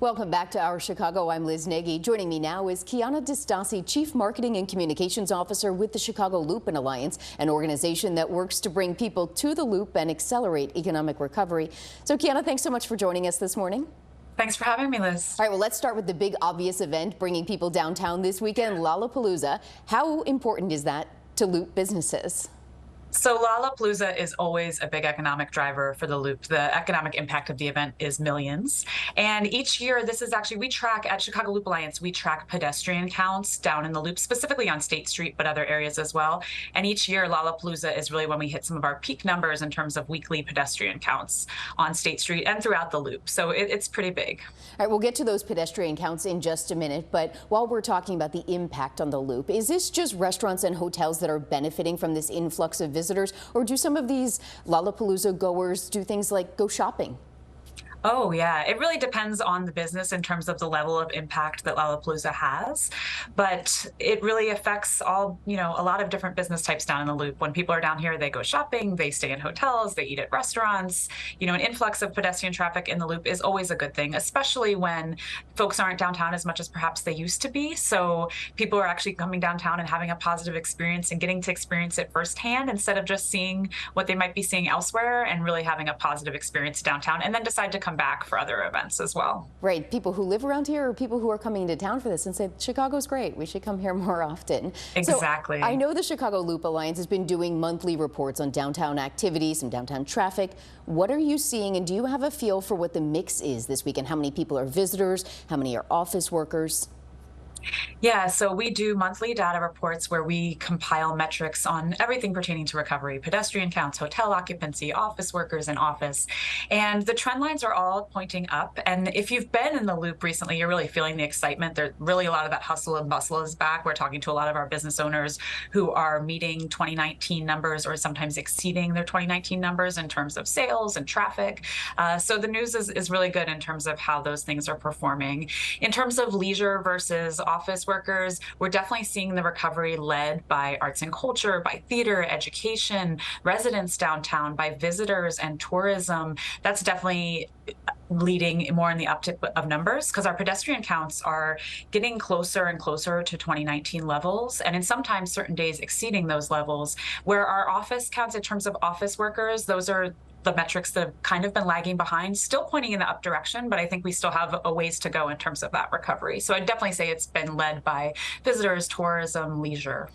Welcome back to Our Chicago. I'm Liz Nagy. Joining me now is Kiana DeStassi, Chief Marketing and Communications Officer with the Chicago Loop and Alliance, an organization that works to bring people to the Loop and accelerate economic recovery. So Kiana, thanks so much for joining us this morning. Thanks for having me, Liz. All right, well, let's start with the big obvious event bringing people downtown this weekend, Lollapalooza. How important is that to Loop businesses? So Lollapalooza is always a big economic driver for the Loop. The economic impact of the event is millions. And each year, we track at Chicago Loop Alliance, we track pedestrian counts down in the Loop, specifically on State Street, but other areas as well. And each year, Lollapalooza is really when we hit some of our peak numbers in terms of weekly pedestrian counts on State Street and throughout the Loop. So it's pretty big. All right, we'll get to those pedestrian counts in just a minute. But while we're talking about the impact on the Loop, is this just restaurants and hotels that are benefiting from this influx of visitors, or do some of these Lollapalooza goers do things like go shopping? Oh, yeah. It really depends on the business in terms of the level of impact that Lollapalooza has. But it really affects a lot of different business types down in the Loop. When people are down here, they go shopping, they stay in hotels, they eat at restaurants. An influx of pedestrian traffic in the Loop is always a good thing, especially when folks aren't downtown as much as perhaps they used to be. So people are actually coming downtown and having a positive experience and getting to experience it firsthand instead of just seeing what they might be seeing elsewhere, and really having a positive experience downtown and then decide to come back for other events as well. Right. People who live around here, or people who are coming into town for this and say, Chicago's great, we should come here more often. Exactly. So I know the Chicago Loop Alliance has been doing monthly reports on downtown activities and downtown traffic. What are you seeing, and do you have a feel for what the mix is this weekend? How many people are visitors? How many are office workers? Yeah, so we do monthly data reports where we compile metrics on everything pertaining to recovery: pedestrian counts, hotel occupancy, office workers in office. And the trend lines are all pointing up. And if you've been in the Loop recently, you're really feeling the excitement. There's really a lot of that hustle and bustle is back. We're talking to a lot of our business owners who are meeting 2019 numbers or sometimes exceeding their 2019 numbers in terms of sales and traffic. So the news is really good in terms of how those things are performing. In terms of leisure versus office workers, we're definitely seeing the recovery led by arts and culture, by theater, education, residents downtown, by visitors and tourism. That's definitely leading more in the uptick of numbers, because our pedestrian counts are getting closer and closer to 2019 levels, and in sometimes certain days exceeding those levels. Where our office counts in terms of office workers, those are the metrics that have kind of been lagging behind, still pointing in the up direction, but I think we still have a ways to go in terms of that recovery. So I'd definitely say it's been led by visitors, tourism, leisure.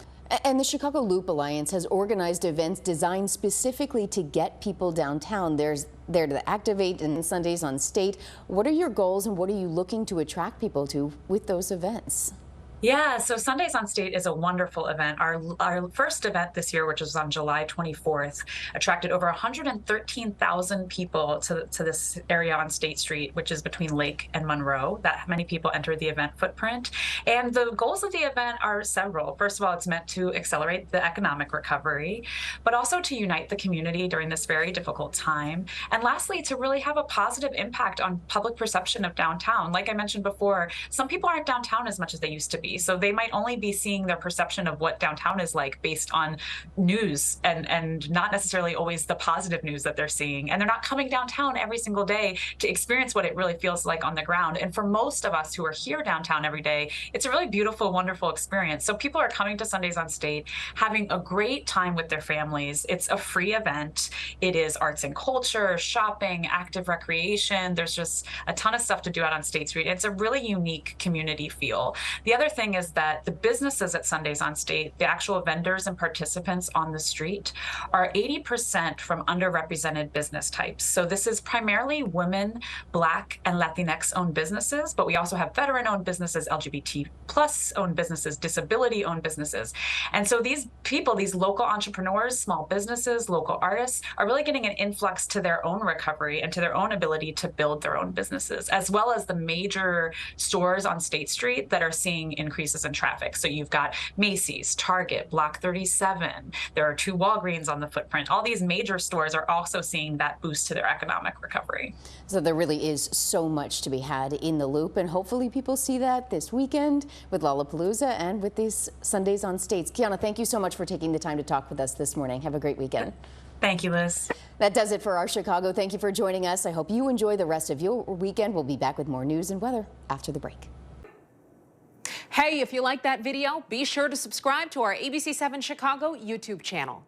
And the Chicago Loop Alliance has organized events designed specifically to get people downtown. There's there to activate and Sundays on State. What are your goals, and what are you looking to attract people to with those events? Yeah, so Sundays on State is a wonderful event. Our first event this year, which was on July 24th, attracted over 113,000 people to this area on State Street, which is between Lake and Monroe. That many people entered the event footprint. And the goals of the event are several. First of all, it's meant to accelerate the economic recovery, but also to unite the community during this very difficult time. And lastly, to really have a positive impact on public perception of downtown. Like I mentioned before, some people aren't downtown as much as they used to be. So they might only be seeing their perception of what downtown is like based on news, and not necessarily always the positive news that they're seeing. And they're not coming downtown every single day to experience what it really feels like on the ground. And for most of us who are here downtown every day, it's a really beautiful, wonderful experience. So people are coming to Sundays on State, having a great time with their families. It's a free event. It is arts and culture, shopping, active recreation. There's just a ton of stuff to do out on State Street. It's a really unique community feel. The other thing is that the businesses at Sundays on State, the actual vendors and participants on the street, are 80% from underrepresented business types. So this is primarily women, Black, and Latinx owned businesses, but we also have veteran owned businesses, LGBT plus owned businesses, disability owned businesses. And so these people, these local entrepreneurs, small businesses, local artists, are really getting an influx to their own recovery and to their own ability to build their own businesses, as well as the major stores on State Street that are seeing increases in traffic. So you've got Macy's, Target, Block 37. There are 2 Walgreens on the footprint. All these major stores are also seeing that boost to their economic recovery. So there really is so much to be had in the Loop, and hopefully people see that this weekend with Lollapalooza and with these Sundays on States. Kiana, thank you so much for taking the time to talk with us this morning. Have a great weekend. Thank you, Liz. That does it for our Chicago. Thank you for joining us. I hope you enjoy the rest of your weekend. We'll be back with more news and weather after the break. Hey, if you like that video, be sure to subscribe to our ABC7 Chicago YouTube channel.